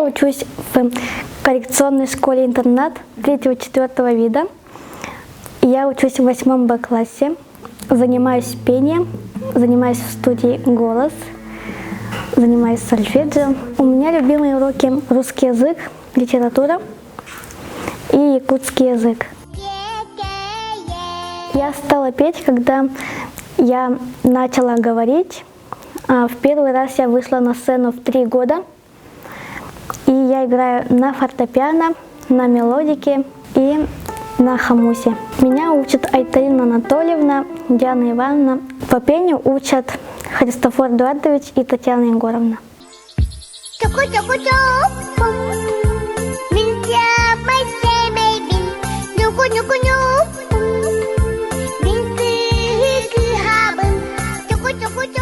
Я учусь в коррекционной школе-интернат 3-4 вида. Я учусь в 8 Б классе, занимаюсь пением, занимаюсь в студии «Голос», занимаюсь сольфеджио. У меня любимые уроки русский язык, литература и якутский язык. Я стала петь, когда я начала говорить. В первый раз я вышла на сцену в 3 года. И я играю на фортепиано, на мелодике и на хомусе. Меня учат Айталина Анатольевна, Диана Ивановна. По пению учат Христофор Эдуардович и Татьяна Егоровна.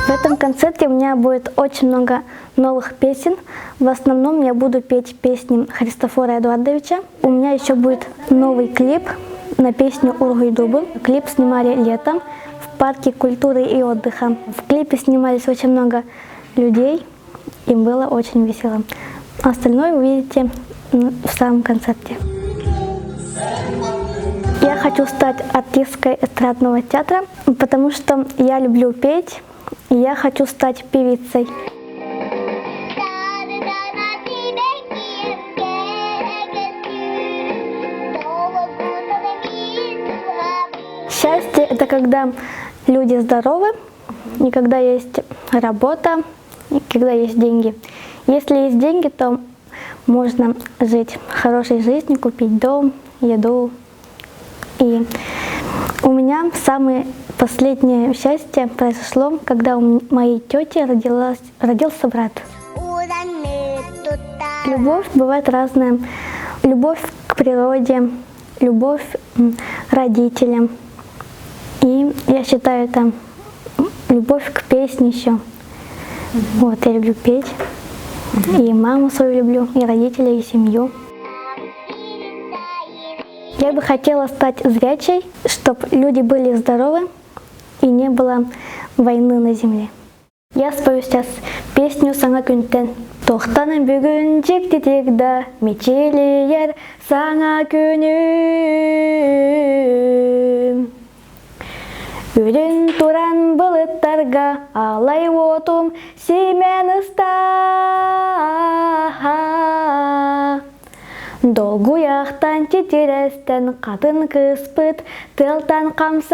В этом концерте у меня будет очень много новых песен. В основном я буду петь песни Христофора Эдуардовича. У меня еще будет новый клип на песню «Ургуй-дубы». Клип снимали летом в парке культуры и отдыха. В клипе снимались очень много людей, и было очень весело. Остальное вы увидите в самом концерте. Я хочу стать артисткой эстрадного театра, потому что я люблю петь. И я хочу стать певицей. Счастье – это когда люди здоровы, и когда есть работа, и когда есть деньги. Если есть деньги, то можно жить хорошей жизнью, купить дом, еду. И у меня самое последнее счастье произошло, когда у моей тети родился брат. Любовь бывает разная. Любовь к природе, любовь к родителям. И я считаю, это любовь к песне еще. Вот, я люблю петь. И маму свою люблю, и родителей, и семью. Я бы хотела стать зрячей, чтобы люди были здоровы и не было войны на земле. Я спою сейчас песню «Саңа күнтен». Тоқтаным бүгін жектетекда, мечелер саңа күнім. Үрін туран бұлыттарға, алай отым семен ыста. Долгуяқтан тетерестен қатын кыспыт, тылтан қамсан.